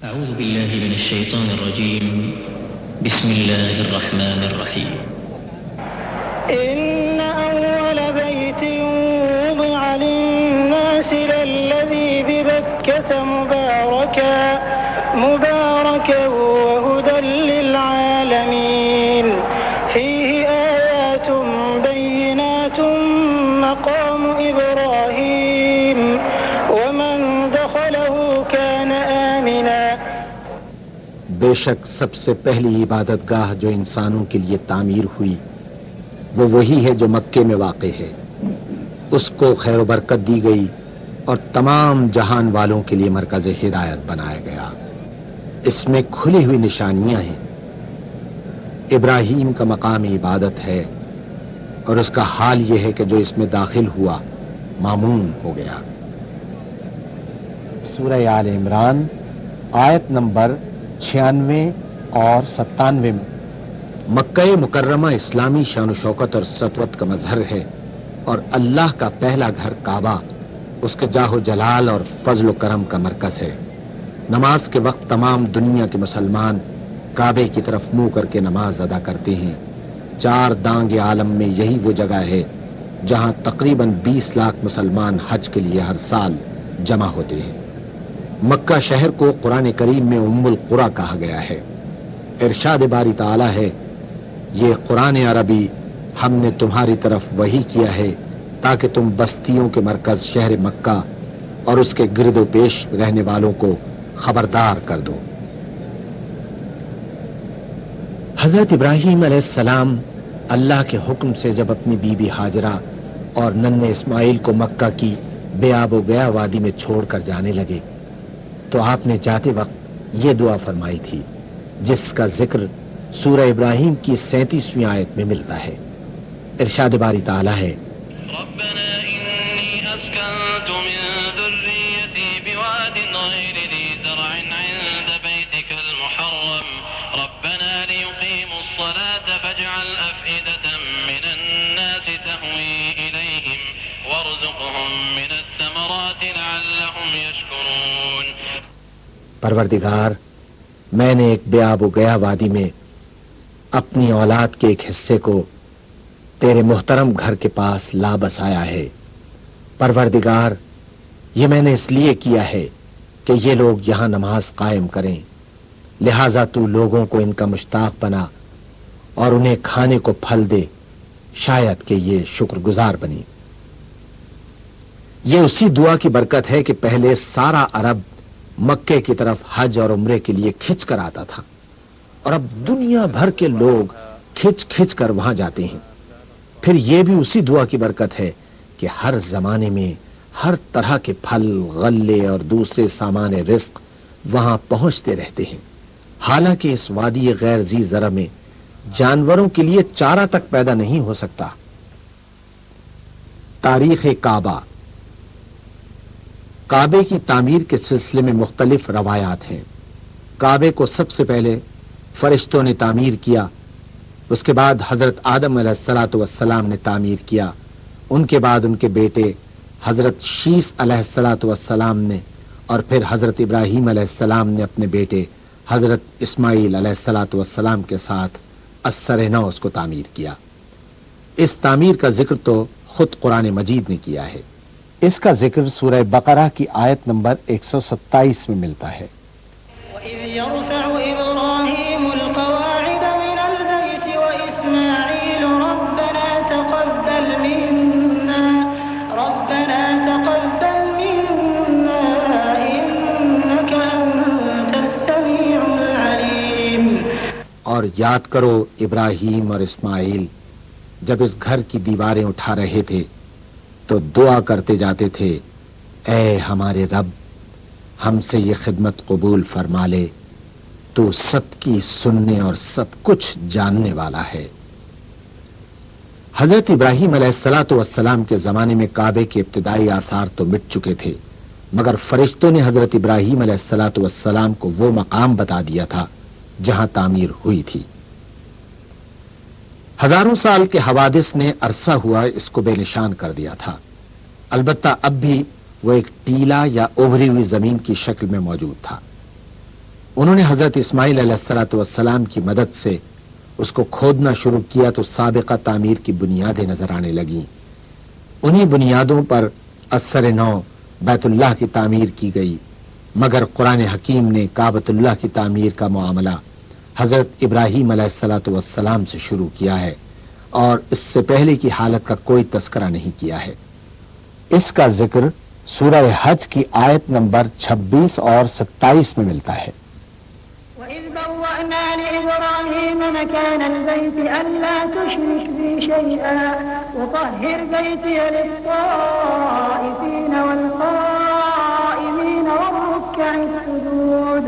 أعوذ بالله من الشيطان الرجيم بسم الله الرحمن الرحيم إن أول بيت وضع للناس للذي ببكة مباركا وهدى للعالمين فيه آيات بينات مقام إبراهيم ومن دخله كان آمنا. بے شک سب سے پہلی عبادت گاہ جو انسانوں کے لیے تعمیر ہوئی وہ وہی ہے جو مکے میں واقع ہے. اس کو خیر و برکت دی گئی اور تمام جہان والوں کے لیے مرکز ہدایت بنایا گیا. اس میں کھلی ہوئی نشانیاں ہیں. ابراہیم کا مقام عبادت ہے اور اس کا حال یہ ہے کہ جو اس میں داخل ہوا مامون ہو گیا. سورہ آل عمران آیت نمبر 96 اور 97 میں مکہ مکرمہ اسلامی شان و شوکت اور سطوت کا مظہر ہے اور اللہ کا پہلا گھر کعبہ اس کے جاہ و جلال اور فضل و کرم کا مرکز ہے. نماز کے وقت تمام دنیا کے مسلمان کعبے کی طرف منہ کر کے نماز ادا کرتے ہیں. 4 دانگ عالم میں یہی وہ جگہ ہے جہاں تقریباً 20 لاکھ مسلمان حج کے لیے ہر سال جمع ہوتے ہیں. مکہ شہر کو قرآن کریم میں ام القریٰ کہا گیا ہے. ارشاد باری تعالی ہے یہ قرآن عربی ہم نے تمہاری طرف وحی کیا ہے تاکہ تم بستیوں کے مرکز شہر مکہ اور اس کے گرد و پیش رہنے والوں کو خبردار کر دو. حضرت ابراہیم علیہ السلام اللہ کے حکم سے جب اپنی بیوی ہاجرہ اور ننھے اسماعیل کو مکہ کی بے آب و گیا وادی میں چھوڑ کر جانے لگے تو آپ نے جاتے وقت یہ دعا فرمائی تھی جس کا ذکر سورہ ابراہیم کی 37ویں آیت میں ملتا ہے. ارشاد باری تعالی ہے ربنا انی اسکنت من ذریتی بواد غیر ذی زرع عند بیتک المحرم ربنا لیقیموا الصلاة فاجعل افئدة من الناس تهوی الیہم وارزقهم من الثمرات لعلهم یشکرون. پروردگار میں نے ایک بے آب و گیا وادی میں اپنی اولاد کے ایک حصے کو تیرے محترم گھر کے پاس لا بسایا ہے. پروردگار یہ میں نے اس لیے کیا ہے کہ یہ لوگ یہاں نماز قائم کریں، لہٰذا تو لوگوں کو ان کا مشتاق بنا اور انہیں کھانے کو پھل دے، شاید کہ یہ شکر گزار بنی. یہ اسی دعا کی برکت ہے کہ پہلے سارا عرب مکے کی طرف حج اور عمرے کے لیے کھچ کر آتا تھا اور اب دنیا بھر کے لوگ کھچ کھچ کر وہاں جاتے ہیں. پھر یہ بھی اسی دعا کی برکت ہے کہ ہر زمانے میں ہر طرح کے پھل، غلے اور دوسرے سامان رزق وہاں پہنچتے رہتے ہیں. حالانکہ اس وادی غیر ذی زرع میں جانوروں کے لیے چارہ تک پیدا نہیں ہو سکتا. تاریخ کعبہ. کعبے کی تعمیر کے سلسلے میں مختلف روایات ہیں. کعبے کو سب سے پہلے فرشتوں نے تعمیر کیا، اس کے بعد حضرت آدم علیہ السلام نے تعمیر کیا، ان کے بعد ان کے بیٹے حضرت شیس علیہ السلام نے، اور پھر حضرت ابراہیم علیہ السلام نے اپنے بیٹے حضرت اسماعیل علیہ السلام کے ساتھ اثر نو اس کو تعمیر کیا. اس تعمیر کا ذکر تو خود قرآن مجید نے کیا ہے. اس کا ذکر سورہ بقرہ کی آیت نمبر 127 میں ملتا ہے. وَإِذْ يَرْفَعُ إِبْرَاهِيمُ الْقَوَاعِدَ مِنَ الْبَيْتِ وَإِسْمَاعِيلُ رَبَّنَا تَقَبَّلْ مِنَّا إِنَّكَ أَنْتَ السَّمِيعُ الْعَلِيمُ. اور یاد کرو ابراہیم اور اسماعیل جب اس گھر کی دیواریں اٹھا رہے تھے تو دعا کرتے جاتے تھے اے ہمارے رب ہم سے یہ خدمت قبول فرما لے، تو سب کی سننے اور سب کچھ جاننے والا ہے. حضرت ابراہیم علیہ السلام کے زمانے میں کعبے کے ابتدائی آثار تو مٹ چکے تھے، مگر فرشتوں نے حضرت ابراہیم علیہ السلام کو وہ مقام بتا دیا تھا جہاں تعمیر ہوئی تھی. ہزاروں سال کے حوادث نے عرصہ ہوا اس کو بے نشان کر دیا تھا. البتہ اب بھی وہ ایک ٹیلا یا ابھری ہوئی زمین کی شکل میں موجود تھا. انہوں نے حضرت اسماعیل علیہ السلام کی مدد سے اس کو کھودنا شروع کیا تو سابقہ تعمیر کی بنیادیں نظر آنے لگیں. انہی بنیادوں پر اثر نو بیت اللہ کی تعمیر کی گئی. مگر قرآن حکیم نے کعبۃ اللہ کی تعمیر کا معاملہ حضرت ابراہیم علیہ السلام سے شروع کیا ہے اور اس سے پہلے کی حالت کا کوئی تذکرہ نہیں کیا ہے. اس کا ذکر سورہ حج کی آیت نمبر 26 اور 27 میں ملتا ہے. وَإِذْ بَوَّأْنَا لِإِبْرَاهِيمَ مَكَانَ الْبَيْتِ أَلَّا تُشْرِكْ بِي شَيْئًا وَطَهِّرْ بَيْتِيَ لِلطَّائِفِينَ وَالْقَائِمِينَ وَالرُّكَّعِ السُّجُودِ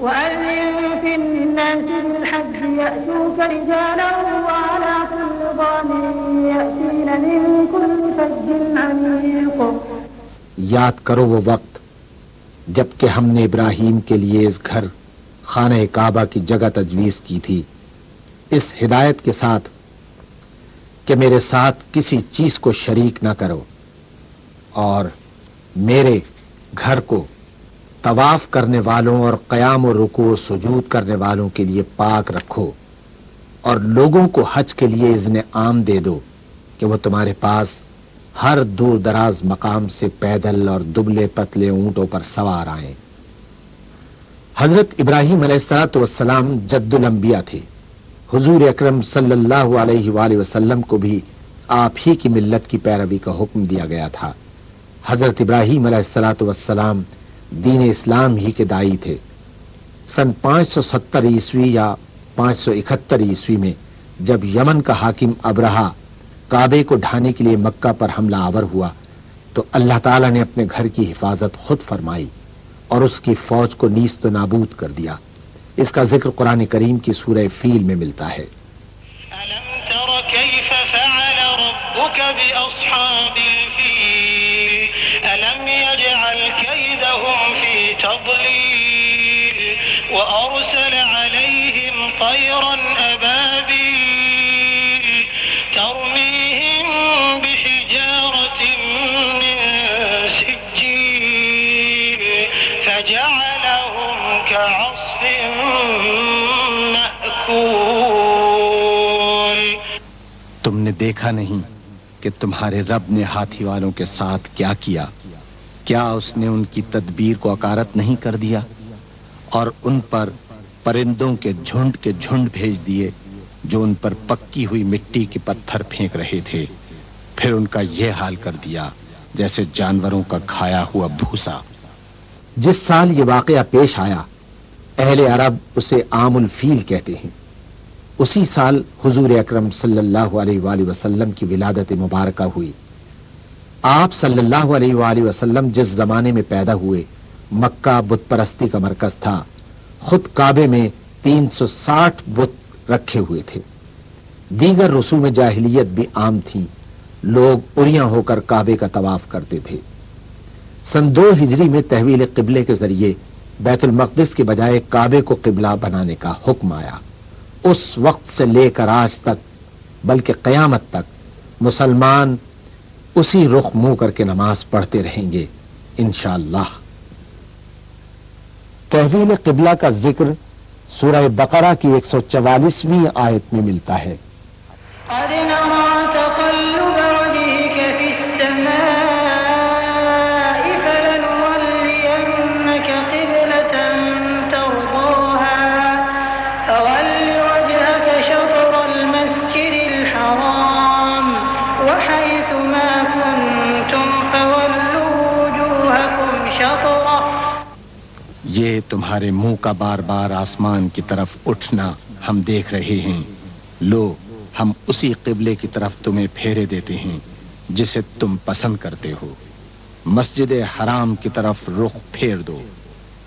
وَأَذِّن فِي النَّاسِ بِالْحَجِّ يَأْتُوكَ رِجَالًا وَعَلَىٰ كُلِّ ضَامِرٍ يَأْتِينَ مِن كُلِّ فَجٍّ عَمِيقٍ. یاد کرو وہ وقت جب کہ ہم نے ابراہیم کے لیے اس گھر خانہ کعبہ کی جگہ تجویز کی تھی اس ہدایت کے ساتھ کہ میرے ساتھ کسی چیز کو شریک نہ کرو اور میرے گھر کو طواف کرنے والوں اور قیام و رکوع و سجود کرنے والوں کے لیے پاک رکھو اور لوگوں کو حج کے لیے اذن عام دے دو کہ وہ تمہارے پاس ہر دور دراز مقام سے پیدل اور دبلے پتلے اونٹوں پر سوار آئیں. حضرت ابراہیم علیہ السلام جد الانبیاء تھے. حضور اکرم صلی اللہ علیہ وآلہ وسلم کو بھی آپ ہی کی ملت کی پیروی کا حکم دیا گیا تھا. حضرت ابراہیم علیہ السلام دین اسلام ہی کے داعی تھے. سن 570 عیسوی یا 571 عیسوی میں جب یمن کا حاکم ابرہہ کعبے کو ڈھانے کے لیے مکہ پر حملہ آور ہوا تو اللہ تعالیٰ نے اپنے گھر کی حفاظت خود فرمائی اور اس کی فوج کو نیست و نابود کر دیا. اس کا ذکر قرآن کریم کی سورہ فیل میں ملتا ہے. أَلَمْ تَرَ كَيْفَ فَعَلَ رَبُّكَ بِأَصْحَابِ الْفِيلِ أَلَمْ يَجْعَلْ كَيْدَهُمْ فِي تَضْلِيلٍ وَأَرْسَلَ عَلَيْهِمْ طَيْرًا أَبَابِيلَ تَرْمِيهِمْ بِحِجَارَةٍ مِّن سِجِّيلٍ فَجَعَلَهُمْ كَعَصْفٍ مَّأْكُولٍ. تم نے دیکھا نہیں کہ تمہارے رب نے ہاتھی والوں کے ساتھ کیا کیا؟ کیا اس نے ان کی تدبیر کو اکارت نہیں کر دیا اور ان پر پرندوں کے جھنڈ بھیج دیے جو ان پر پکی ہوئی مٹی کے پتھر پھینک رہے تھے. پھر ان کا یہ حال کر دیا جیسے جانوروں کا کھایا ہوا بھوسا. جس سال یہ واقعہ پیش آیا اہل عرب اسے عام الفیل کہتے ہیں. اسی سال حضور اکرم صلی اللہ علیہ وآلہ وسلم کی ولادت مبارکہ ہوئی. آپ صلی اللہ علیہ وآلہ وسلم جس زمانے میں پیدا ہوئے مکہ بت پرستی کا مرکز تھا. خود کعبے میں 360 بت رکھے ہوئے تھے. دیگر رسوم جاہلیت بھی عام تھیں. لوگ اریاں ہو کر کعبے کا طواف کرتے تھے. سن 2 ہجری میں تحویل قبلے کے ذریعے بیت المقدس کے بجائے کعبے کو قبلہ بنانے کا حکم آیا. اس وقت سے لے کر آج تک بلکہ قیامت تک مسلمان اسی رخ منہ کر کے نماز پڑھتے رہیں گے انشاءاللہ. تحویل قبلہ کا ذکر سورہ بقرہ کی 144ویں آیت میں ملتا ہے. قد نرى تقلب وجهك في السماء فلنولينك قبلة ترضاها فول وجهك شطر المسجد الحرام وحيث ما كنتم فولوا وجوهكم شطره. یہ تمہارے منہ کا بار بار آسمان کی طرف اٹھنا ہم دیکھ رہے ہیں. لو ہم اسی قبلے کی طرف تمہیں پھیرے دیتے ہیں جسے تم پسند کرتے ہو. مسجد حرام کی طرف رخ پھیر دو.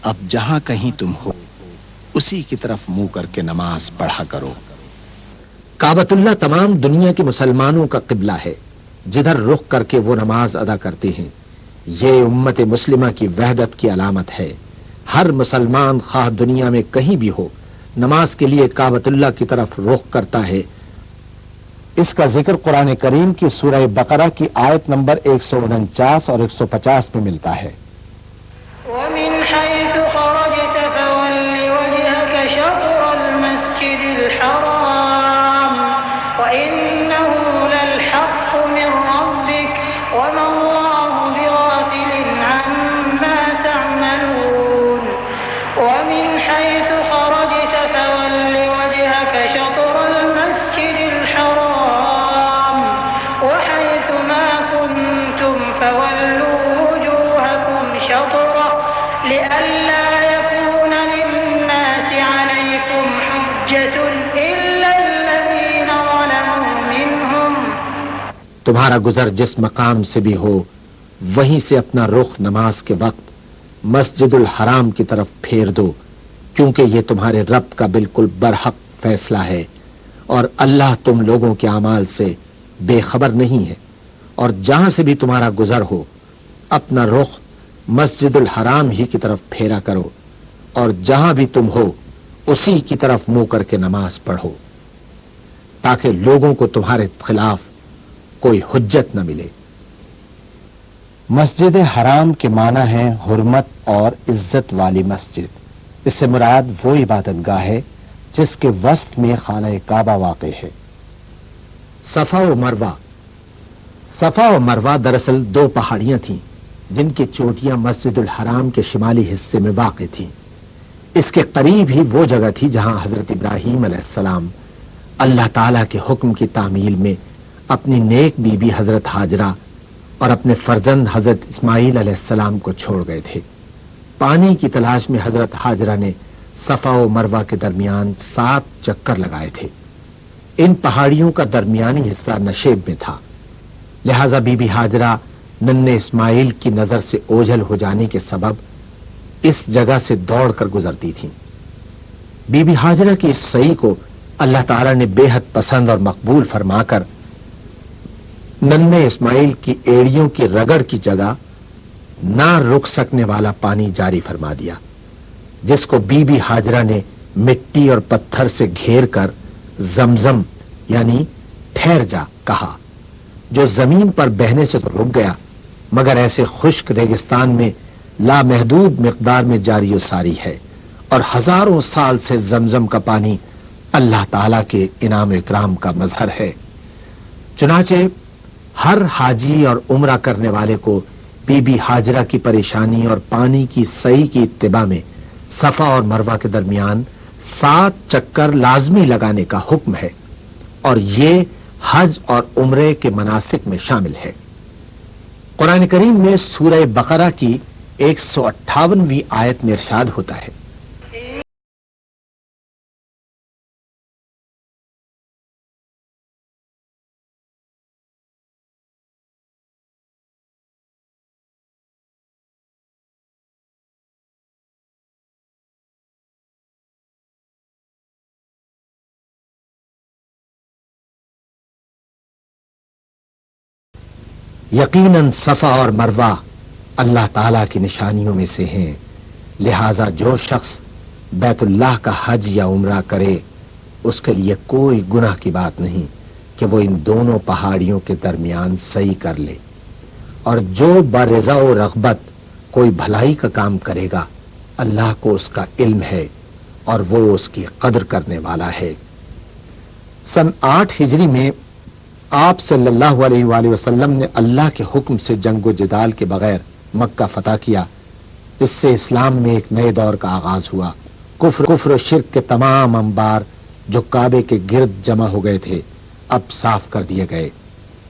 اب جہاں کہیں تم ہو اسی کی طرف منہ کر کے نماز پڑھا کرو. کعبۃ اللہ تمام دنیا کے مسلمانوں کا قبلہ ہے جدھر رخ کر کے وہ نماز ادا کرتے ہیں. یہ امت مسلمہ کی وحدت کی علامت ہے. ہر مسلمان خواہ دنیا میں کہیں بھی ہو نماز کے لیے کعبۃ اللہ کی طرف رخ کرتا ہے. اس کا ذکر قرآن کریم کی سورہ بقرہ کی آیت نمبر 149 اور 150 میں ملتا ہے. ومن حيث خرجت فول الحرام وإنه للحق من ربك وما الله بغافل عما تعملون ومن حيث خرجت فول وجهك شطر المسجد الحرام وحيث ما كنتم فولوا وجوهكم شطره لئلا يكون للناس عليكم حجة إلا الذين ظلموا منهم. تمہارا گزر جس مقام سے بھی ہو وہیں سے اپنا رخ نماز کے وقت مسجد الحرام کی طرف پھیر دو، کیونکہ یہ تمہارے رب کا بالکل برحق فیصلہ ہے، اور اللہ تم لوگوں کے اعمال سے بے خبر نہیں ہے. اور جہاں سے بھی تمہارا گزر ہو اپنا رخ مسجد الحرام ہی کی طرف پھیرا کرو، اور جہاں بھی تم ہو اسی کی طرف منہ کر کے نماز پڑھو، تاکہ لوگوں کو تمہارے خلاف کوئی حجت نہ ملے. مسجد حرام کے معنی ہے حرمت اور عزت والی مسجد. اس سے مراد وہ عبادت گاہ ہے جس کے وسط میں خانہ کعبہ واقع ہے. صفا و مروہ. صفا و مروہ دراصل دو پہاڑیاں تھیں جن کی چوٹیاں مسجد الحرام کے شمالی حصے میں واقع تھیں. اس کے قریب ہی وہ جگہ تھی جہاں حضرت ابراہیم علیہ السلام اللہ تعالیٰ کے حکم کی تعمیل میں اپنی نیک بی بی حضرت ہاجرہ اور اپنے فرزند حضرت اسماعیل علیہ السلام کو چھوڑ گئے تھے. پانی کی تلاش میں حضرت ہاجرہ نے صفا و مروہ کے درمیان 7 چکر لگائے تھے. ان پہاڑیوں کا درمیانی حصہ نشیب میں تھا، لہذا بی بی ہاجرہ ننھے اسماعیل کی نظر سے اوجھل ہو جانے کے سبب اس جگہ سے دوڑ کر گزرتی تھیں. بی بی ہاجرہ کی اس سعی کو اللہ تعالیٰ نے بے حد پسند اور مقبول فرما کر ننھے اسماعیل کی ایڑیوں کی رگڑ کی جگہ نہ رک سکنے والا پانی جاری فرما دیا، جس کو بی بی ہاجرہ نے مٹی اور پتھر سے گھیر کر زمزم یعنی ٹھہر جا کہا، جو زمین پر بہنے سے تو رک گیا مگر ایسے خشک ریگستان میں لامحدود مقدار میں جاری و ساری ہے، اور ہزاروں سال سے زمزم کا پانی اللہ تعالیٰ کے انعام و اکرام کا مظہر ہے. چنانچہ ہر حاجی اور عمرہ کرنے والے کو بی بی ہاجرہ کی پریشانی اور پانی کی صحیح کی اتباع میں صفا اور مروہ کے درمیان 7 چکر لازمی لگانے کا حکم ہے، اور یہ حج اور عمرے کے مناسک میں شامل ہے. قرآن کریم میں سورہ بقرہ کی 158ویں آیت میں ارشاد ہوتا ہے، یقیناً صفا اور مروہ اللہ تعالیٰ کی نشانیوں میں سے ہیں، لہذا جو شخص بیت اللہ کا حج یا عمرہ کرے اس کے لیے کوئی گناہ کی بات نہیں کہ وہ ان دونوں پہاڑیوں کے درمیان سعی کر لے. اور جو برضا و رغبت کوئی بھلائی کا کام کرے گا اللہ کو اس کا علم ہے اور وہ اس کی قدر کرنے والا ہے. سن 8 ہجری میں آپ صلی اللہ علیہ وآلہ وسلم نے اللہ کے حکم سے جنگ و جدال کے بغیر مکہ فتح کیا. اس سے اسلام میں ایک نئے دور کا آغاز ہوا. کفر و شرک کے تمام انبار جو کعبے کے گرد جمع ہو گئے تھے اب صاف کر دیے گئے.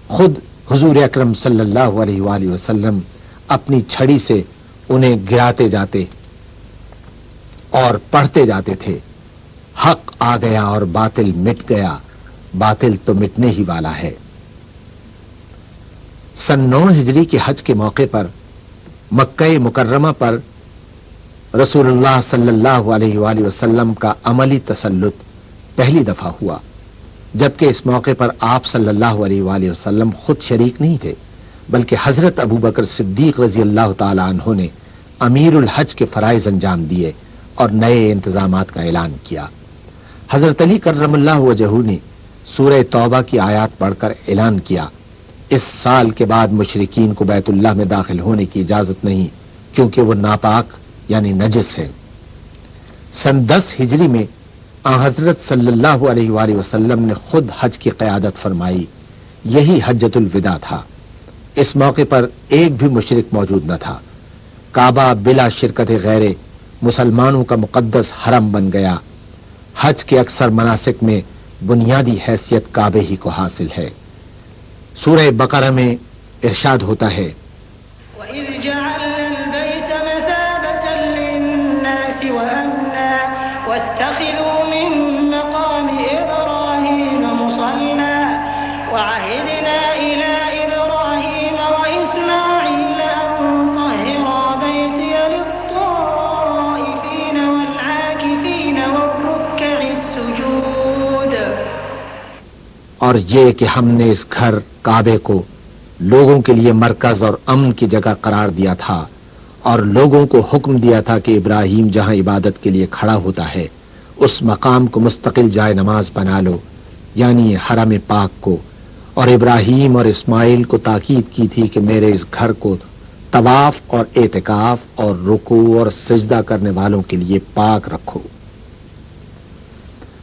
خود حضور اکرم صلی اللہ علیہ وآلہ وسلم اپنی چھڑی سے انہیں گراتے جاتے اور پڑھتے جاتے تھے، حق آ گیا اور باطل مٹ گیا، باطل تو مٹنے ہی والا ہے. سن 9 ہجری کے حج کے موقع پر مکہ مکرمہ پر رسول اللہ صلی اللہ علیہ وآلہ وسلم کا عملی تسلط پہلی دفعہ ہوا، جبکہ اس موقع پر آپ صلی اللہ علیہ وآلہ وسلم خود شریک نہیں تھے، بلکہ حضرت ابو بکر صدیق رضی اللہ تعالی عنہ نے امیر الحج کے فرائض انجام دیے اور نئے انتظامات کا اعلان کیا. حضرت علی کرم اللہ وجہہ نے سورہ توبہ کی آیات پڑھ کر اعلان کیا، اس سال کے بعد مشرکین کو بیت اللہ میں داخل ہونے کی اجازت نہیں کیونکہ وہ ناپاک یعنی نجس ہے. سن 10 ہجری میں حضرت صلی اللہ علیہ وآلہ وسلم نے خود حج کی قیادت فرمائی. یہی حجۃ الوداع تھا. اس موقع پر ایک بھی مشرک موجود نہ تھا. کعبہ بلا شرکت غیر مسلمانوں کا مقدس حرم بن گیا. حج کے اکثر مناسک میں بنیادی حیثیت کعبے ہی کو حاصل ہے. سورہ بقرہ میں ارشاد ہوتا ہے وَإِذْ جَعَلْنَا الْبَيْتَ مَثَابَةً لِلنَّاسِ وَأَمْنًا وَاتَّخِذُوا مِن مَّقَامِ إِبْرَاهِيمَ مُصَلًّى وَعَهِدْنَا إِلَىٰ إِبْرَاهِيمَ وَإِسْمَاعِيلَ أَن طَهِّرَا بَيْتِيَ لِلطَّائِفِينَ وَالْعَاكِفِينَ وَالرُّكَّعِ السُّجُودِ. اور یہ کہ ہم نے اس گھر کعبے کو لوگوں کے لیے مرکز اور امن کی جگہ قرار دیا تھا، اور لوگوں کو حکم دیا تھا کہ ابراہیم جہاں عبادت کے لیے کھڑا ہوتا ہے اس مقام کو مستقل جائے نماز بنا لو، یعنی حرم پاک کو. اور ابراہیم اور اسماعیل کو تاکید کی تھی کہ میرے اس گھر کو طواف اور اعتکاف اور رکوع اور سجدہ کرنے والوں کے لیے پاک رکھو.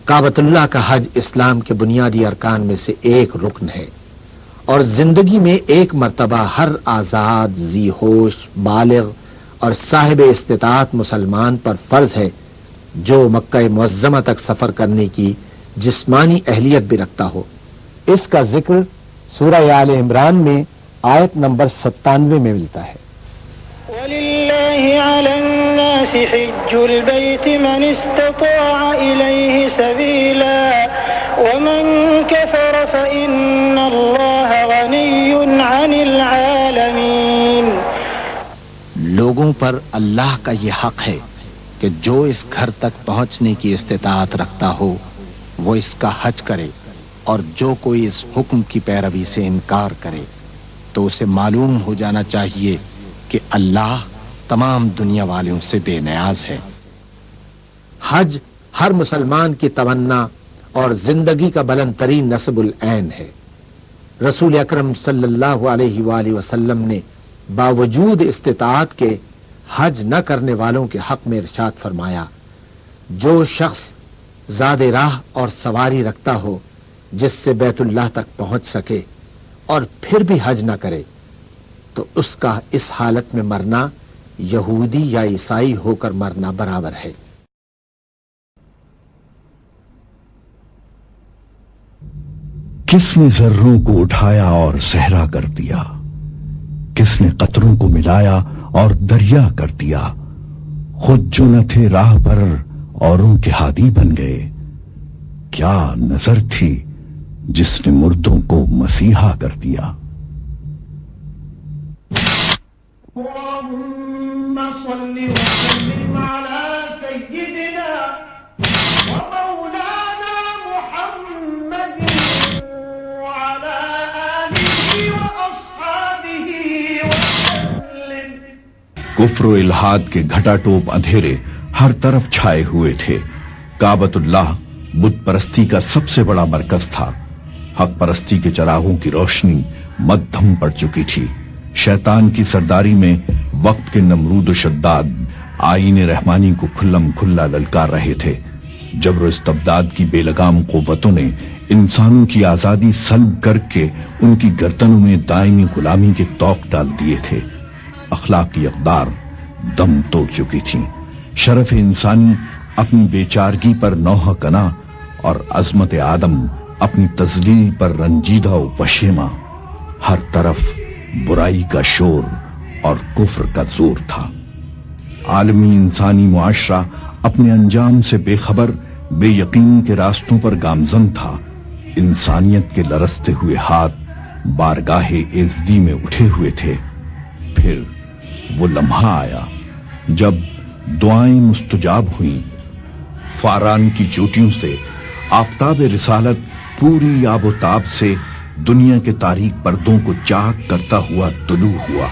کعبۃ اللہ کا حج اسلام کے بنیادی ارکان میں سے ایک رکن ہے، اور زندگی میں ایک مرتبہ ہر آزاد، ذی ہوش، بالغ اور صاحب استطاعت مسلمان پر فرض ہے جو مکہ معظمہ تک سفر کرنے کی جسمانی اہلیت بھی رکھتا ہو. اس کا ذکر سورہ آل عمران میں آیت نمبر 97 میں ملتا ہے. وَلِلَّهِ عَلَى النَّاسِ حِجُّ الْبَيْتِ مَنِ اسْتَطَاعَ إِلَيْهِ سَبِيلًا وَمَن كَفَرَ فَإِنَّ اللَّهَ غَنِيٌّ عَنِ الْعَالَمِينَ. لوگوں پر اللہ کا یہ حق ہے کہ جو اس گھر تک پہنچنے کی استطاعت رکھتا ہو وہ اس کا حج کرے، اور جو کوئی اس حکم کی پیروی سے انکار کرے تو اسے معلوم ہو جانا چاہیے کہ اللہ تمام دنیا والوں سے بے نیاز ہے. حج ہر مسلمان کی تمنا اور زندگی کا بلند ترین نصب العین ہے. رسول اکرم صلی اللہ علیہ وآلہ وسلم نے باوجود استطاعت کے حج نہ کرنے والوں کے حق میں ارشاد فرمایا، جو شخص زاد راہ اور سواری رکھتا ہو جس سے بیت اللہ تک پہنچ سکے اور پھر بھی حج نہ کرے تو اس کا اس حالت میں مرنا یہودی یا عیسائی ہو کر مرنا برابر ہے. کس نے ذروں کو اٹھایا اور صحرا کر دیا، کس نے قطروں کو ملایا اور دریا کر دیا. خود جو نہ تھے راہ پر اوروں کے ہادی بن گئے. کیا نظر تھی جس نے مردوں کو مسیحا کر دیا. اللهم صل وسلم على سيدنا ومولانا محمد وعلى آله وأصحابه وسلم. کفر و الحاد کے گھٹا ٹوپ اندھیرے ہر طرف چھائے ہوئے تھے. کعبۃ اللہ بت پرستی کا سب سے بڑا مرکز تھا. حق پرستی کے چراغوں کی روشنی مدھم پڑ چکی تھی. شیطان کی سرداری میں وقت کے نمرود و شداد آئین رحمانی کو کھلم کھلا للکار رہے تھے. جبر و استبداد کی بے لگام قوتوں نے انسانوں کی آزادی سلب کر کے ان کی گردنوں میں دائمی غلامی کے طوق ڈال دیے تھے. اخلاقی اقدار دم توڑ چکی تھیں. شرف انسانی اپنی بیچارگی پر نوحہ کنا اور عظمت آدم اپنی تذلیل پر رنجیدہ و پشیماں. ہر طرف برائی کا شور اور کفر کا زور تھا. عالمی انسانی معاشرہ اپنے انجام سے بے خبر بے یقینی کے راستوں پر گامزن تھا. انسانیت کے لرزتے ہوئے ہاتھ بارگاہ عزتی میں اٹھے ہوئے تھے. پھر وہ لمحہ آیا جب دعائیں مستجاب ہوئیں. فاران کی چوٹیوں سے آفتاب رسالت پوری آب و تاب سے دنیا کے تاریک پردوں کو چاک کرتا ہوا طلوع ہوا.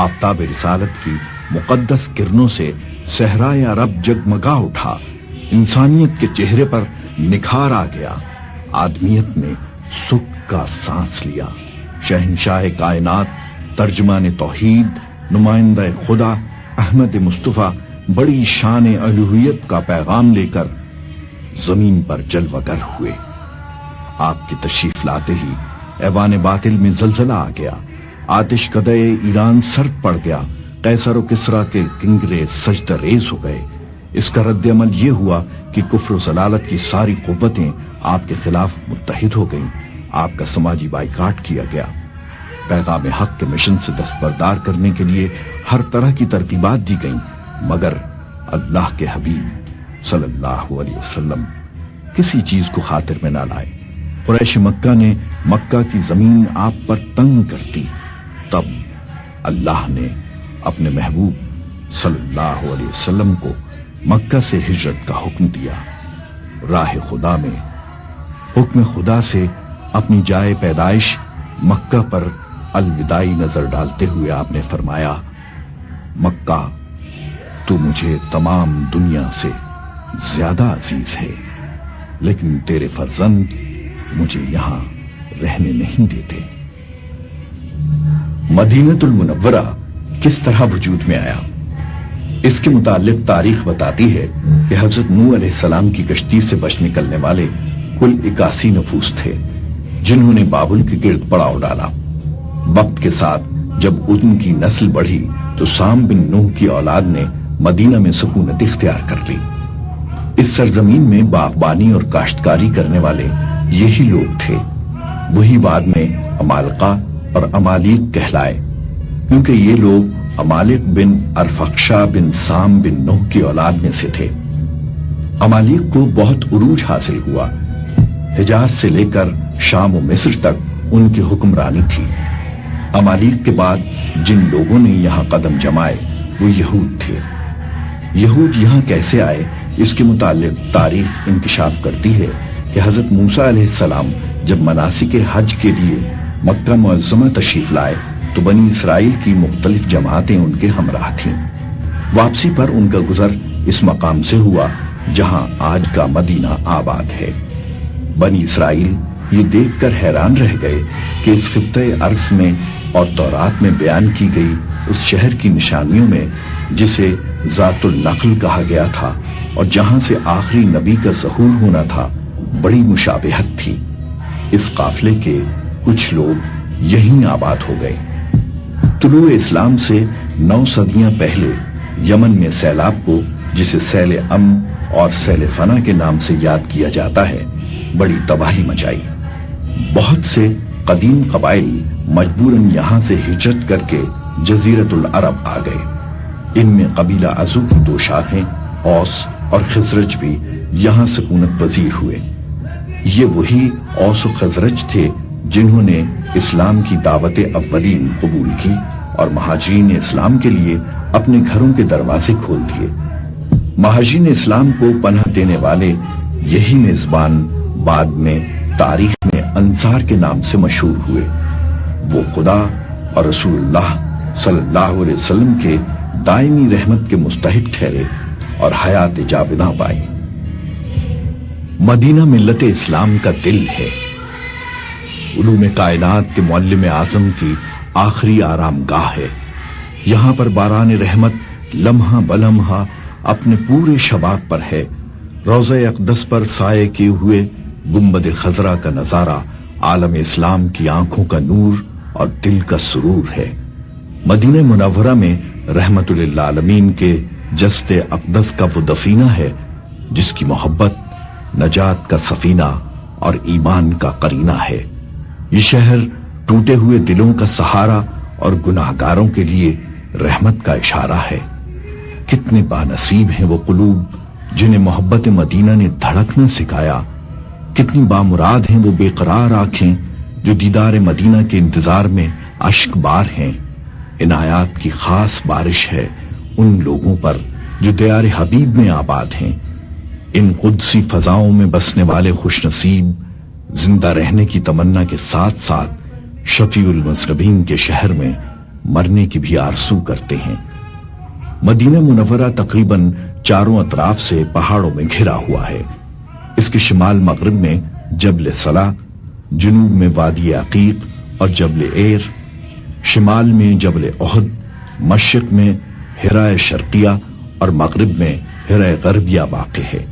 آفتاب رسالت کی مقدس کرنوں سے صحرائے عرب جگمگا اٹھا. انسانیت کے چہرے پر نکھار آ گیا. آدمیت نے سکھ کا سانس لیا. شہنشاہ کائنات، ترجمان توحید، نمائندہ خدا احمد مصطفیٰ بڑی شان الوہیت کا پیغام لے کر زمین پر جلوگر ہوئے۔ آپ کی تشریف لاتے ہی ایوان باطل میں زلزلہ آ گیا، آتش کدے ایران سرد پڑ گیا، قیصر و کسریٰ کے کنگرے سجدہ ریز ہو گئے۔ اس کا رد عمل یہ ہوا کہ کفر و ضلالت کی ساری قوتیں آپ کے خلاف متحد ہو گئیں، آپ کا سماجی بائیکاٹ کیا گیا، پیغام حق کے مشن سے دستبردار کرنے کے لیے ہر طرح کی ترتیبات دی گئیں، مگر اللہ کے حبیب صلی اللہ علیہ وسلم کسی چیز کو خاطر میں نہ لائے۔ قریش مکہ نے مکہ کی زمین آپ پر تنگ کر دی، تب اللہ نے اپنے محبوب صلی اللہ علیہ وسلم کو مکہ سے ہجرت کا حکم دیا۔ راہ خدا میں حکم خدا سے اپنی جائے پیدائش مکہ پر الوداعی نظر ڈالتے ہوئے آپ نے فرمایا، مکہ تو مجھے تمام دنیا سے زیادہ عزیز ہے، لیکن تیرے فرزند مجھے یہاں رہنے نہیں دیتے۔ مدینہ المنورہ کس طرح وجود میں آیا؟ اس کے متعلق تاریخ بتاتی ہے کہ حضرت نوح علیہ السلام کی کشتی سے بچ نکلنے والے کل 81 نفوس تھے، جنہوں نے بابل کے گرد پڑاؤ ڈالا۔ وقت کے ساتھ جب ان کی نسل بڑھی تو سام بن نوح کی اولاد نے مدینہ میں سکونت اختیار کر لی۔ اس سرزمین میں باغبانی اور کاشتکاری کرنے والے یہی لوگ تھے، وہی بعد میں عمالقہ اور عمالیق کہلائے، کیونکہ یہ لوگ عمالق بن ارفخشا بن سام بن نوح کی اولاد میں سے تھے۔ عمالیق کو بہت عروج حاصل ہوا، حجاز سے لے کر شام و مصر تک ان کی حکمرانی تھی۔ عمالیق کے بعد جن لوگوں نے یہاں قدم جمائے وہ یہود تھے۔ یہود یہاں کیسے آئے، اس کے متعلق تاریخ انکشاف کرتی ہے کہ حضرت موسیٰ علیہ السلام جب مناسک حج کے لیے مکہ معظمہ تشریف لائے تو بنی اسرائیل کی مختلف جماعتیں ان کے ہمراہ تھیں۔ واپسی پر ان کا گزر اس مقام سے ہوا جہاں آج کا مدینہ آباد ہے۔ بنی اسرائیل یہ دیکھ کر حیران رہ گئے کہ اس خطۂ ارض میں اور تورات میں بیان کی گئی اس شہر کی نشانیوں میں جسے ذات النخل کہا گیا تھا اور جہاں سے آخری نبی کا ظہور ہونا تھا بڑی مشابہت تھی۔ اس قافلے کے کچھ لوگ یہیں آباد ہو گئے۔ طلوع اسلام سے 9 صدیاں پہلے یمن میں سیلاب کو، جسے سیل امن اور سیل فنا کے نام سے یاد کیا جاتا ہے، بڑی تباہی مچائی۔ بہت سے قدیم قبائل مجبوراً یہاں سے ہجرت کر کے جزیرت العرب آ گئے۔ ان میں قبیلہ عزو کی 2 شاخیں اوس اور خزرج بھی یہاں سکونت پذیر ہوئے۔ یہ وہی اوس و خزرج تھے جنہوں نے اسلام کی دعوت اولین قبول کی اور مہاجرین اسلام کے لیے اپنے گھروں کے دروازے کھول دیے۔ مہاجرین اسلام کو پناہ دینے والے یہی میزبان بعد میں تاریخ میں انصار کے نام سے مشہور ہوئے۔ وہ خدا اور رسول اللہ صلی اللہ علیہ وسلم کے دائمی رحمت کے مستحق ٹھہرے اور حیات جاوداں پائی۔ مدینہ ملت اسلام کا دل ہے، علوم کائنات کے معلم اعظم کی آخری آرام گاہ ہے۔ یہاں پر باران رحمت لمحہ بلمحہ اپنے پورے شباب پر ہے۔ روضہ اقدس پر سائے کیے ہوئے گنبد خضرا کا نظارہ عالم اسلام کی آنکھوں کا نور اور دل کا سرور ہے۔ مدینہ منورہ میں رحمت للعالمین کے جسد اقدس کا وہ دفینہ ہے جس کی محبت نجات کا سفینہ اور ایمان کا قرینہ ہے۔ یہ شہر ٹوٹے ہوئے دلوں کا سہارا اور گناہگاروں کے لیے رحمت کا اشارہ ہے۔ کتنے بانصیب ہیں وہ قلوب جنہیں محبت مدینہ نے دھڑکنا سکھایا، کتنی بامراد ہیں وہ بے قرار آنکھیں جو دیدار مدینہ کے انتظار میں اشک بار ہیں۔ عنایات کی خاص بارش ہے ان لوگوں پر جو دیار حبیب میں آباد ہیں۔ ان قدسی فضاؤں میں بسنے والے خوش نصیب زندہ رہنے کی تمنا کے ساتھ ساتھ شفیع المذنبین کے شہر میں مرنے کی بھی آرزو کرتے ہیں۔ مدینہ منورہ تقریباً چاروں اطراف سے پہاڑوں میں گھرا ہوا ہے۔ اس کے شمال مغرب میں جبل صلا، جنوب میں وادی عقیق اور جبل ایر، شمال میں جبل احد، مشرق میں حرۂ شرقیہ اور مغرب میں حرۂ غربیہ واقع ہے۔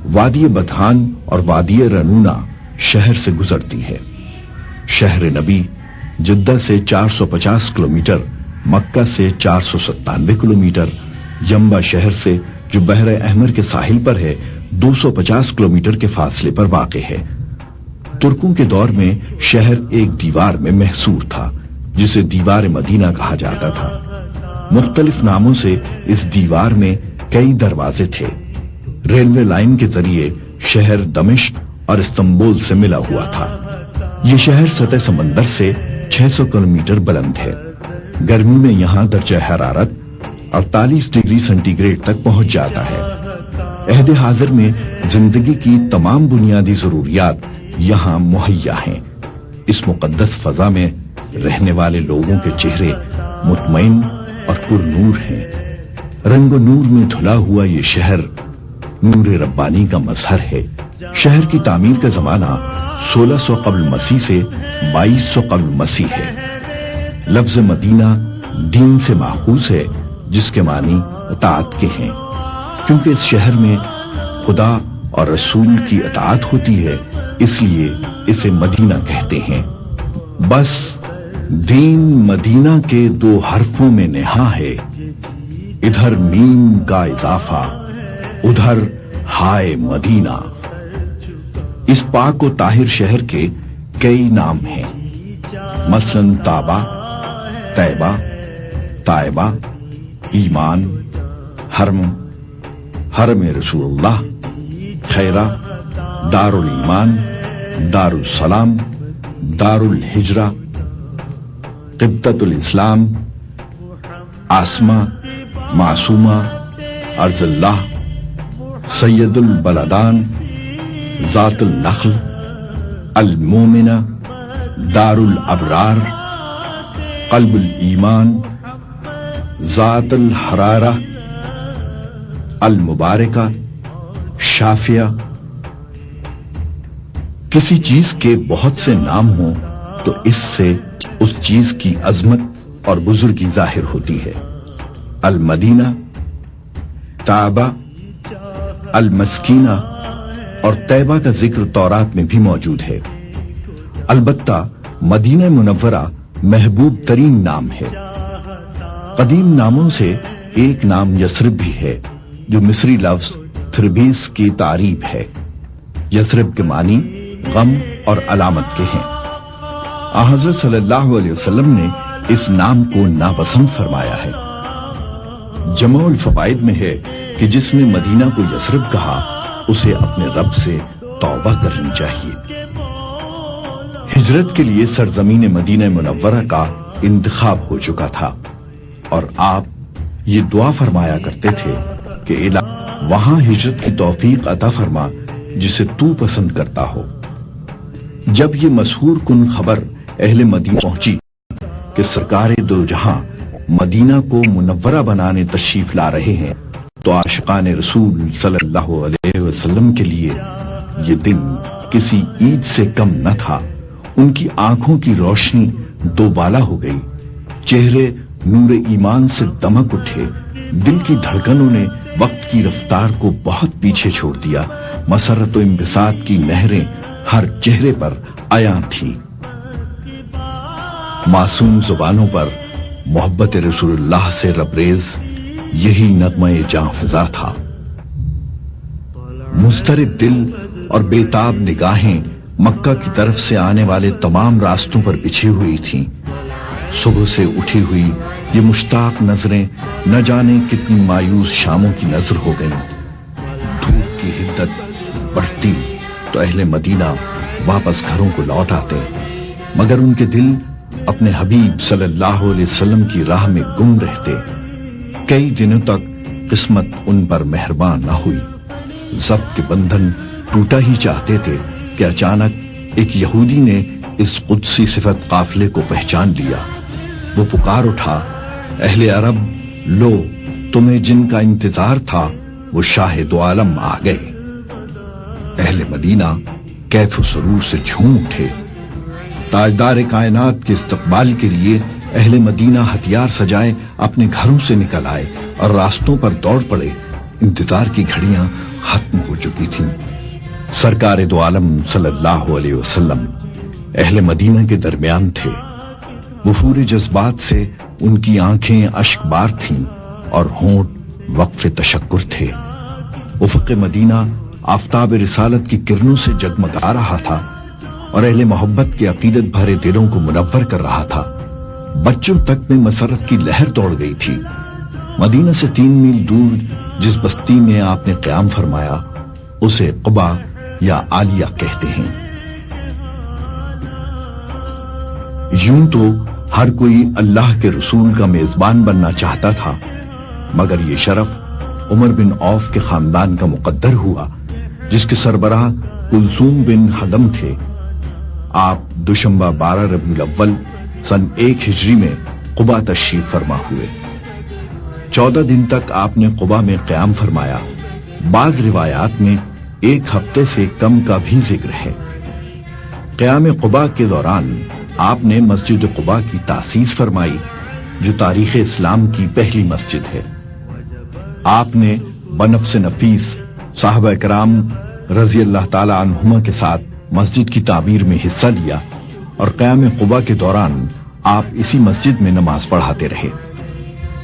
وادی بدحان اور وادی رنونا شہر سے گزرتی ہے۔ شہر نبی جدہ سے 450 کلومیٹر، مکہ سے 497 کلومیٹر، ینبع شہر سے جو بحر احمر کے ساحل پر ہے 250 کلومیٹر کے فاصلے پر واقع ہے۔ ترکوں کے دور میں شہر ایک دیوار میں محصور تھا جسے دیوار مدینہ کہا جاتا تھا۔ مختلف ناموں سے اس دیوار میں کئی دروازے تھے۔ ریلوے لائن کے ذریعے شہر دمشق اور استنبول سے ملا ہوا تھا۔ یہ شہر سطح سمندر سے 600 کلومیٹر بلند ہے۔ گرمی میں یہاں درجہ حرارت 48 ڈگری سینٹی گریڈ تک پہنچ جاتا ہے۔ عہد حاضر میں زندگی کی تمام بنیادی ضروریات یہاں مہیا ہیں۔ اس مقدس فضا میں رہنے والے لوگوں کے چہرے مطمئن اور پر نور ہیں۔ رنگ و نور میں دھلا ہوا یہ شہر نور ربانی کا مظہر ہے۔ شہر کی تعمیر کا زمانہ 1600 قبل مسیح سے 2200 قبل مسیح ہے۔ لفظ مدینہ دین سے ماخوذ ہے جس کے معنی اطاعت کے ہیں۔ کیونکہ اس شہر میں خدا اور رسول کی اطاعت ہوتی ہے اس لیے اسے مدینہ کہتے ہیں۔ بس دین مدینہ کے 2 حرفوں میں نہا ہے، ادھر میم کا اضافہ ادھر ہائے مدینہ۔ اس پاک و طاہر شہر کے کئی نام ہیں، مثلاً تابا، طیبہ، طائبہ، ایمان، حرم، حرم رسول اللہ، خیرہ، دار الایمان، دار السلام، دار الحجرہ، قبطۃ الاسلام، آسمہ، معصومہ، ارض اللہ، سید البلدان، ذات النخل، المومنہ، دار الابرار، قلب الایمان، ذات الحرارہ، المبارکہ، شافیہ۔ کسی چیز کے بہت سے نام ہوں تو اس سے اس چیز کی عظمت اور بزرگی ظاہر ہوتی ہے۔ المدینہ، طابہ، المسکینہ اور طیبہ کا ذکر تورات میں بھی موجود ہے۔ البتہ مدینہ منورہ محبوب ترین نام ہے۔ قدیم ناموں سے ایک نام یثرب بھی ہے جو مصری لفظ تھربیس کی تعریب ہے۔ یثرب کے معنی غم اور علامت کے ہیں۔ حضرت صلی اللہ علیہ وسلم نے اس نام کو ناپسند فرمایا ہے۔ جمع الفوائد میں ہے کہ جس نے مدینہ کو یثرب کہا اسے اپنے رب سے توبہ کرنی چاہیے۔ ہجرت کے لیے سرزمین مدینہ منورہ کا انتخاب ہو چکا تھا اور آپ یہ دعا فرمایا کرتے تھے کہ الہی وہاں ہجرت کی توفیق عطا فرما جسے تو پسند کرتا ہو۔ جب یہ مسحور کن خبر اہل مدینہ پہنچی کہ سرکار دو جہاں مدینہ کو منورہ بنانے تشریف لا رہے ہیں تو عاشقان رسول صلی اللہ علیہ وسلم کے لیے یہ دن کسی عید سے کم نہ تھا۔ ان کی آنکھوں کی روشنی دوبالا ہو گئی، چہرے نور ایمان سے دمک اٹھے، دل کی دھڑکنوں نے وقت کی رفتار کو بہت پیچھے چھوڑ دیا، مسرت و انبساط کی نہریں ہر چہرے پر عیاں تھیں۔ معصوم زبانوں پر محبت رسول اللہ سے لبریز یہی نغمہ جاں فضا تھا۔ مضطرب دل اور بےتاب نگاہیں مکہ کی طرف سے آنے والے تمام راستوں پر بچھی ہوئی تھیں۔ صبح سے اٹھی ہوئی یہ مشتاق نظریں نہ جانے کتنی مایوس شاموں کی نظر ہو گئیں۔ دھوپ کی حدت بڑھتی تو اہل مدینہ واپس گھروں کو لوٹ آتے، مگر ان کے دل اپنے حبیب صلی اللہ علیہ وسلم کی راہ میں گم رہتے۔ کئی دنوں تک قسمت ان پر مہربان نہ ہوئی۔ ضبط کے بندھن ٹوٹا ہی چاہتے تھے کہ اچانک ایک یہودی نے اس قدسی صفت قافلے کو پہچان لیا۔ وہ پکار اٹھا، اہل عرب لو، تمہیں جن کا انتظار تھا وہ شاہ دو عالم آ گئے۔ اہل مدینہ کیف و سرور سے جھوم اٹھے۔ تاجدار کائنات کے استقبال کے لیے اہل مدینہ ہتھیار سجائے اپنے گھروں سے نکل آئے اور راستوں پر دوڑ پڑے۔ انتظار کی گھڑیاں ختم ہو چکی تھیں۔ سرکار دو عالم صلی اللہ علیہ وسلم اہل مدینہ کے درمیان تھے۔ وفور جذبات سے ان کی آنکھیں اشک بار تھیں اور ہونٹ وقف تشکر تھے۔ افق مدینہ آفتاب رسالت کی کرنوں سے جگمگا رہا تھا اور اہل محبت کے عقیدت بھرے دلوں کو منور کر رہا تھا۔ بچوں تک میں مسرت کی لہر دوڑ گئی تھی۔ مدینہ سے 3 میل دور جس بستی میں آپ نے قیام فرمایا اسے قبا یا عالیہ کہتے ہیں۔ یوں تو ہر کوئی اللہ کے رسول کا میزبان بننا چاہتا تھا، مگر یہ شرف عمر بن عوف کے خاندان کا مقدر ہوا، جس کے سربراہ کلثوم بن حدم تھے۔ آپ دوشنبہ 12 ربیع الاول سن 1 ہجری میں قبا تشریف فرما ہوئے۔ 14 دن تک آپ نے قبا میں قیام فرمایا۔ بعض روایات میں 1 ہفتے سے کم کا بھی ذکر ہے۔ قیام قبا کے دوران آپ نے مسجد قبا کی تاسیس فرمائی، جو تاریخ اسلام کی پہلی مسجد ہے۔ آپ نے بنفس نفیس صحابہ کرام رضی اللہ تعالی عنہما کے ساتھ مسجد کی تعمیر میں حصہ لیا اور قیام قبا کے دوران آپ اسی مسجد میں نماز پڑھاتے رہے۔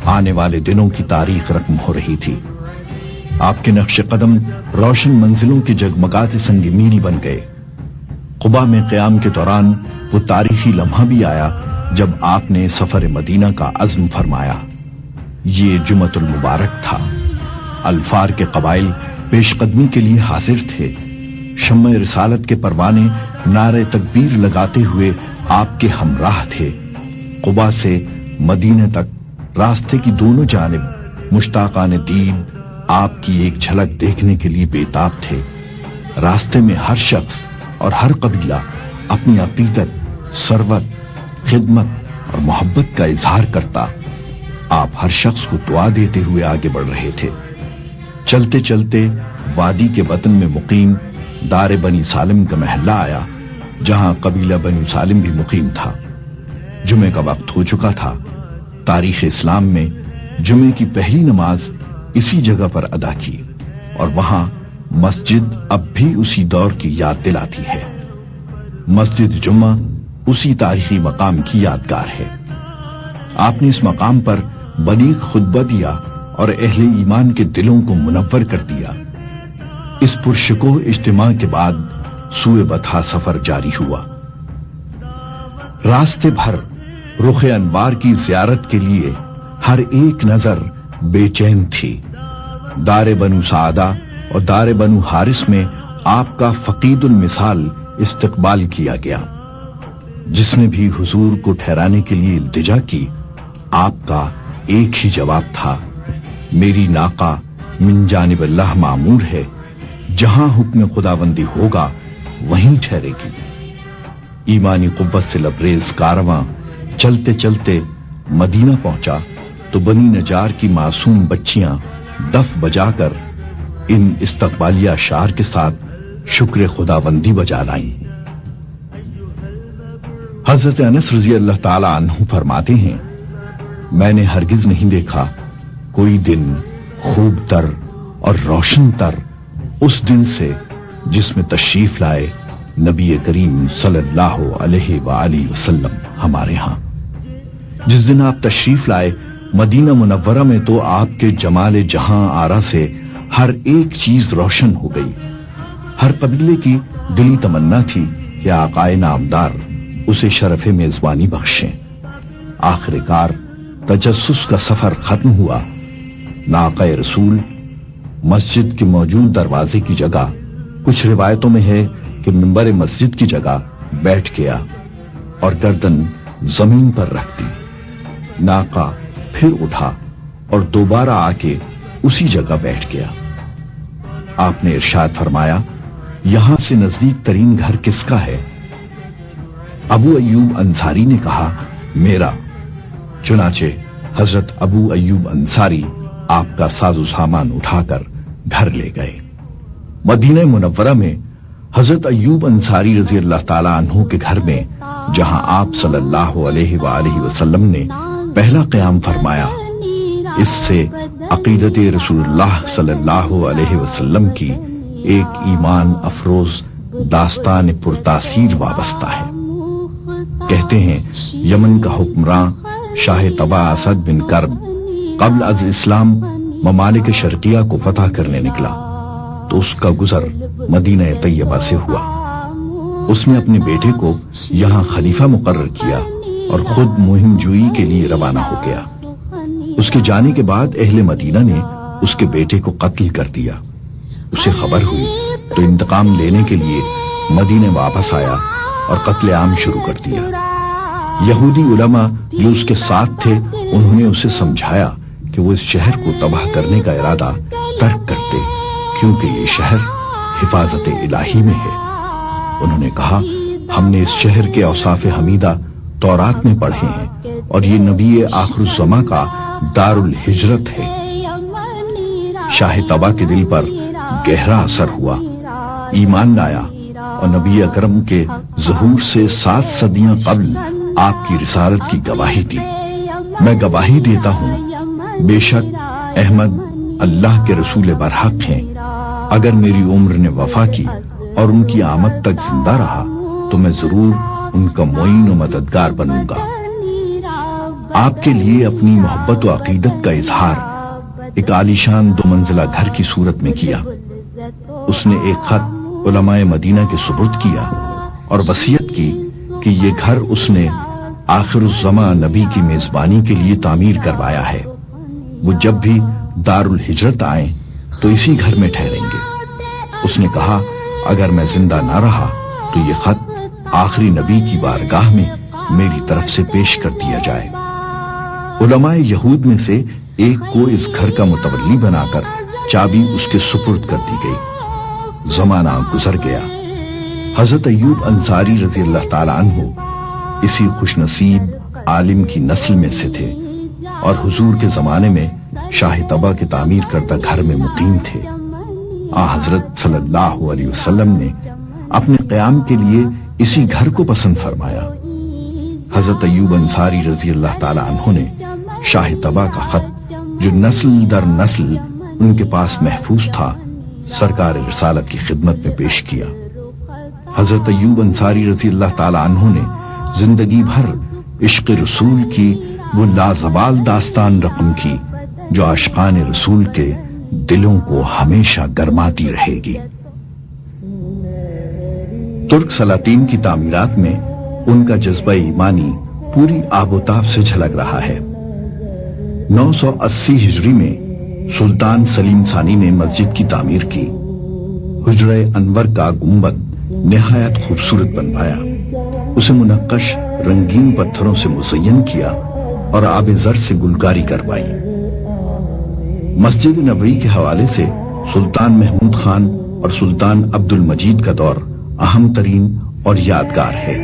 آنے والے دنوں کی تاریخ رقم ہو رہی تھی۔ آپ کے نقش قدم روشن منزلوں کے جگمگاتے سنگ میل بن گئے۔ قبا میں قیام کے دوران وہ تاریخی لمحہ بھی آیا جب آپ نے سفر مدینہ کا عزم فرمایا۔ یہ جمعۃ المبارک تھا۔ الفار کے قبائل پیش قدمی کے لیے حاضر تھے۔ شمع رسالت کے پروانے نعرہ تکبیر لگاتے ہوئے آپ کے ہمراہ تھے۔ قبا سے مدینہ تک راستے کی دونوں جانب مشتاقان دید آپ کی ایک جھلک دیکھنے کے لیے بےتاب تھے۔ راستے میں ہر شخص اور ہر قبیلہ اپنی عقیدت، ثروت، خدمت اور محبت کا اظہار کرتا۔ آپ ہر شخص کو دعا دیتے ہوئے آگے بڑھ رہے تھے۔ چلتے چلتے وادی کے وطن میں مقیم دار بنی سالم کا محلہ آیا، جہاں قبیلہ بنی سالم بھی مقیم تھا۔ جمعے کا وقت ہو چکا تھا۔ تاریخ اسلام میں جمعے کی پہلی نماز اسی جگہ پر ادا کی، اور وہاں مسجد اب بھی اسی دور کی یاد دلاتی ہے۔ مسجد جمعہ اسی تاریخی مقام کی یادگار ہے۔ آپ نے اس مقام پر بلیغ خطبہ دیا اور اہل ایمان کے دلوں کو منور کر دیا۔ اس پرشکوہ اجتماع کے بعد سوئے بطحا سفر جاری ہوا۔ راستے بھر رخ انوار کی زیارت کے لیے ہر ایک نظر بے چین تھی۔ دار بنو سعدہ اور دار بنو حارث میں آپ کا فقید المثال استقبال کیا گیا۔ جس نے بھی حضور کو ٹھہرانے کے لیے التجا کی، آپ کا ایک ہی جواب تھا، میری ناقہ من جانب اللہ معمور ہے، جہاں حکم خداوندی ہوگا وہیں ٹھہرے گی۔ ایمانی قوت سے لبریز کارواں چلتے چلتے مدینہ پہنچا تو بنی نجار کی معصوم بچیاں دف بجا کر ان استقبالیہ اشعار کے ساتھ شکر خداوندی بجا لائیں۔ حضرت انس رضی اللہ تعالی عنہ فرماتے ہیں، میں نے ہرگز نہیں دیکھا کوئی دن خوب تر اور روشن تر اس دن سے جس میں تشریف لائے نبی کریم صلی اللہ علیہ وآلہ وسلم ہمارے ہاں۔ جس دن آپ تشریف لائے مدینہ منورہ میں تو آپ کے جمال جہاں آرا سے ہر ایک چیز روشن ہو گئی۔ ہر قبیلے کی دلی تمنا تھی کہ آقائے نامدار اسے شرف میزبانی بخشیں۔ آخر کار تجسس کا سفر ختم ہوا۔ ناقہ رسول مسجد کے موجود دروازے کی جگہ، کچھ روایتوں میں ہے کہ منبر مسجد کی جگہ بیٹھ گیا اور گردن زمین پر رکھ دی۔ ناقہ پھر اٹھا اور دوبارہ آ کے اسی جگہ بیٹھ گیا۔ آپ نے ارشاد فرمایا، یہاں سے نزدیک ترین گھر کس کا ہے؟ ابو ایوب انصاری نے کہا، میرا۔ چنانچہ حضرت ابو ایوب انصاری آپ کا ساز و سامان اٹھا کر گھر لے گئے۔ مدینہ منورہ میں حضرت ایوب انصاری رضی اللہ تعالی عنہ کے گھر میں، جہاں آپ صلی اللہ علیہ وآلہ وسلم نے پہلا قیام فرمایا، اس سے عقیدت رسول اللہ صلی اللہ علیہ وسلم کی ایک ایمان افروز داستان پرتاثیر وابستہ ہے۔ کہتے ہیں یمن کا حکمراں شاہ طبع اسد بن کرب قبل از اسلام ممالک شرقیہ کو فتح کرنے نکلا تو اس کا گزر مدینہ طیبہ سے ہوا۔ اس نے اپنے بیٹے کو یہاں خلیفہ مقرر کیا اور خود مہم جوئی کے لیے روانہ ہو گیا۔ اس کے جانے کے بعد اہل مدینہ نے اس کے بیٹے کو قتل کر دیا۔ اسے خبر ہوئی تو انتقام لینے کے لیے مدینہ واپس آیا اور قتل عام شروع کر دیا۔ یہودی علماء جو اس کے ساتھ تھے انہوں نے اسے سمجھایا کہ وہ اس شہر کو تباہ کرنے کا ارادہ ترک کرتے کیونکہ یہ شہر حفاظت الہی میں ہے۔ انہوں نے کہا ہم نے اس شہر کے اوصاف حمیدہ تورات میں پڑھے ہیں اور یہ نبی آخر الزماں کا دار الہجرت ہے۔ شاہ طبع کے دل پر گہرا اثر ہوا، ایمان لایا اور نبی اکرم کے ظہور سے 7 صدیاں قبل آپ کی رسالت کی گواہی دی۔ میں گواہی دیتا ہوں بے شک احمد اللہ کے رسول برحق ہیں۔ اگر میری عمر نے وفا کی اور ان کی آمد تک زندہ رہا تو میں ضرور ان کا معین و مددگار بنوں گا۔ آپ کے لیے اپنی محبت و عقیدت کا اظہار ایک عالیشان 2 منزلہ گھر کی صورت میں کیا۔ اس نے ایک خط علماء مدینہ کے سپرد کیا اور وصیت کی کہ یہ گھر اس نے آخر الزماں نبی کی میزبانی کے لیے تعمیر کروایا ہے۔ وہ جب بھی دار الہجرت آئیں تو اسی گھر میں ٹھہریں گے۔ اس نے کہا اگر میں زندہ نہ رہا تو یہ خط آخری نبی کی بارگاہ میں میری طرف سے پیش کر دیا جائے۔ علماء یہود میں سے ایک کو اس گھر کا متولی بنا کر چابی اس کے سپرد کر دی گئی۔ زمانہ گزر گیا۔ حضرت ایوب انصاری رضی اللہ تعالیٰ عنہ اسی خوش نصیب عالم کی نسل میں سے تھے اور حضور کے زمانے میں شاہ طبع کے تعمیر کردہ گھر میں مقیم تھے۔ حضرت صلی اللہ علیہ وسلم نے اپنے قیام کے لیے اسی گھر کو پسند فرمایا۔ حضرت ایوب انصاری رضی اللہ تعالیٰ عنہ نے شاہ طبع کا خط جو نسل در نسل ان کے پاس محفوظ تھا سرکار رسالت کی خدمت میں پیش کیا۔ حضرت ایوب انصاری رضی اللہ تعالیٰ عنہ نے زندگی بھر عشق رسول کی وہ لازوال داستان رقم کی جو عاشقان رسول کے دلوں کو ہمیشہ گرماتی رہے گی۔ ترک سلاطین کی تعمیرات میں ان کا جذبہ ایمانی پوری آب و تاب سے جھلک رہا ہے۔ 980 ہجری میں سلطان سلیم ثانی نے مسجد کی تعمیر کی۔ حجرہ انور کا گنبد نہایت خوبصورت بنوایا، اسے منقش رنگین پتھروں سے مزین کیا اور آب زر سے گلکاری کروائی۔ مسجد نبوی کے حوالے سے سلطان محمود خان اور سلطان عبد المجید کا دور اہم ترین اور یادگار ہے۔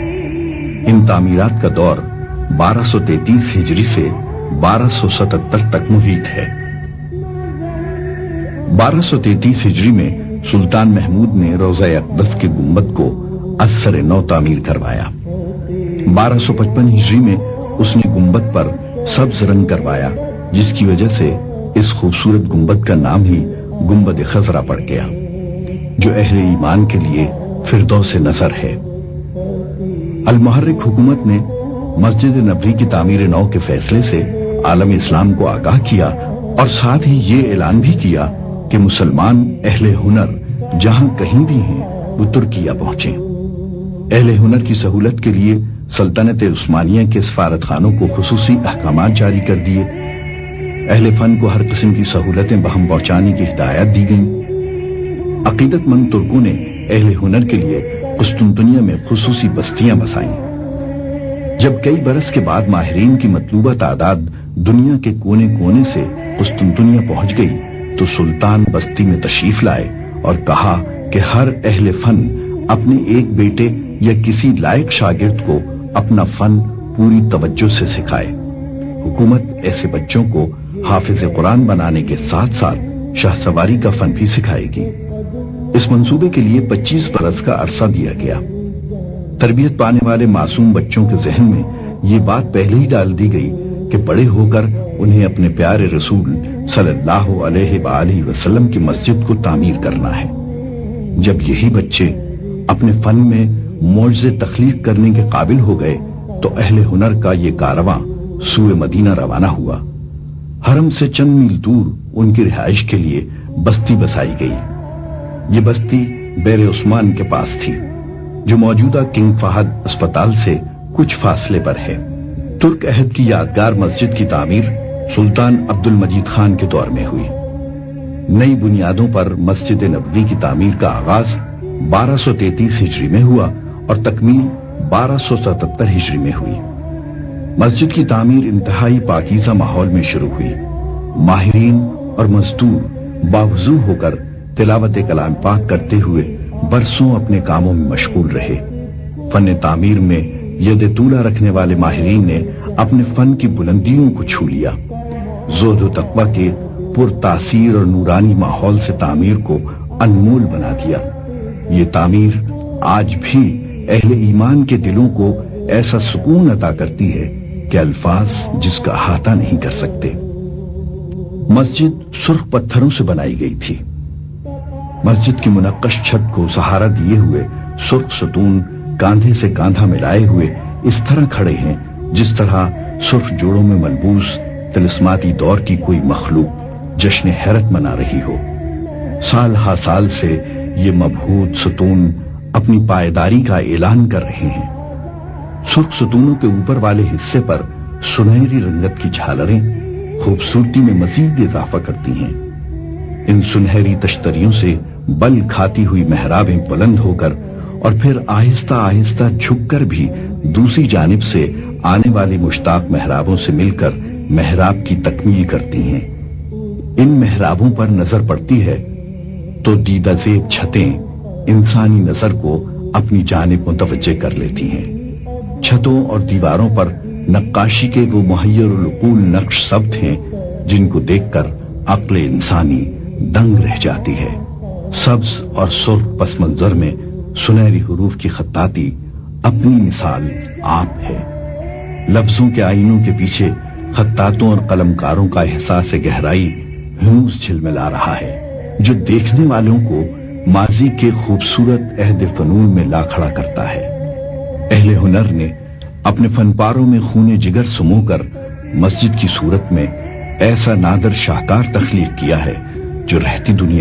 ان تعمیرات کا دور 1233 ہجری سے 1277 تک محیط ہے۔ 1233 ہجری میں سلطان محمود نے روضہ اقدس کے گنبد کو از سر نو تعمیر کروایا۔ 1255 ہجری میں اس نے گنبد پر سبز رنگ کروایا جس کی وجہ سے اس خوبصورت گنبد کا نام ہی گنبد خضرا پڑ گیا جو اہل ایمان کے لیے فردوس نظر ہے۔ المحرک حکومت نے مسجد نبوی کی تعمیر نو کے فیصلے سے عالم اسلام کو آگاہ کیا اور ساتھ ہی یہ اعلان بھی کیا کہ مسلمان اہل ہنر جہاں کہیں بھی ہیں وہ ترکیہ پہنچیں۔ اہل ہنر کی سہولت کے لیے سلطنت عثمانیہ کے سفارت خانوں کو خصوصی احکامات جاری کر دیے۔ اہل فن کو ہر قسم کی سہولتیں بہم پہنچانے کی ہدایت دی گئیں۔ عقیدت مند ترکوں نے اہل ہنر کے لیے قسطنطنیہ میں خصوصی بستیاں بسائیں۔ جب کئی برس کے بعد ماہرین کی مطلوبہ تعداد دنیا کے کونے کونے سے قسطنطنیہ پہنچ گئی تو سلطان بستی میں تشریف لائے اور کہا کہ ہر اہل فن اپنے ایک بیٹے یا کسی لائق شاگرد کو اپنا فن پوری توجہ سے سکھائے۔ حکومت ایسے بچوں کو حافظ قرآن بنانے کے ساتھ ساتھ شاہ سواری کا فن بھی سکھائے گی۔ اس منصوبے کے لیے 25 برس کا عرصہ دیا گیا۔ تربیت پانے والے معصوم بچوں کے ذہن میں یہ بات پہلے ہی ڈال دی گئی کہ بڑے ہو کر انہیں اپنے پیارے رسول صلی اللہ علیہ وآلہ وسلم کی مسجد کو تعمیر کرنا ہے۔ جب یہی بچے اپنے فن میں معجزے تخلیق کرنے کے قابل ہو گئے تو اہل ہنر کا یہ کارواں سوئے مدینہ روانہ ہوا۔ حرم سے چند میل دور ان کی رہائش کے لیے بستی بسائی گئی۔ یہ بستی بیر عثمان کے پاس تھی، جو موجودہ کنگ فہد اسپتال سے کچھ فاصلے پر ہے۔ ترک عہد کی یادگار مسجد کی تعمیر سلطان عبد المجید خان کے دور میں ہوئی۔ نئی بنیادوں پر مسجد نبوی کی تعمیر کا آغاز 1233 ہجری میں ہوا اور تکمیل 1277 ہجری میں ہوئی۔ مسجد کی تعمیر انتہائی پاکیزہ ماحول میں شروع ہوئی۔ ماہرین اور مزدور باوضو ہو کر تلاوت کلام پاک کرتے ہوئے برسوں اپنے کاموں میں مشغول رہے۔ فن تعمیر میں ید طولہ رکھنے والے ماہرین نے اپنے فن کی بلندیوں کو چھو لیا۔ زہد و تقویٰ کے پر تاثیر اور نورانی ماحول سے تعمیر کو انمول بنا دیا۔ یہ تعمیر آج بھی اہل ایمان کے دلوں کو ایسا سکون عطا کرتی ہے کہ الفاظ جس کا احاطہ نہیں کر سکتے۔ مسجد سرخ پتھروں سے بنائی گئی تھی۔ مسجد کی منقش چھت کو سہارا دیے ہوئے سرخ ستون کاندھے سے کاندھا ملائے ہوئے اس طرح کھڑے ہیں جس طرح سرخ جوڑوں میں ملبوس طلسماتی دور کی کوئی مخلوق جشن حیرت منا رہی ہو۔ سال ہا سال سے یہ مبہوت ستون اپنی پائیداری کا اعلان کر رہے ہیں۔ سرخ ستونوں کے اوپر والے حصے پر سنہری رنگت کی جھالریں خوبصورتی میں مزید اضافہ کرتی ہیں۔ ان سنہری تشتریوں سے بل کھاتی ہوئی محرابیں بلند ہو کر اور پھر آہستہ آہستہ جھک کر بھی دوسری جانب سے آنے والی مشتاق محرابوں سے مل کر محراب کی تکمیل کرتی ہیں۔ ان محرابوں پر نظر پڑتی ہے تو دیدہ زیب چھتیں انسانی نظر کو اپنی جانب متوجہ کر لیتی ہیں۔ چھتوں اور دیواروں پر نقاشی کے وہ محیر العقول نقش ثبت ہیں جن کو دیکھ کر عقل انسانی دنگ رہ جاتی ہے۔ سبز اور سرخ پس منظر میں سنہری حروف کی خطاطی اپنی مثال آپ ہے۔ لفظوں کے آئینوں کے پیچھے خطاطوں اور قلمکاروں کا احساس گہرائی ہنوز جھلملا رہا ہے، جو دیکھنے والوں کو ماضی کے خوبصورت عہد فنون میں لا کھڑا کرتا ہے۔ اہل ہنر نے اپنے فن پاروں میں خون جگر سمو کر مسجد کی صورت میں ایسا نادر شاہکار تخلیق کیا ہے جو رہتی دنیا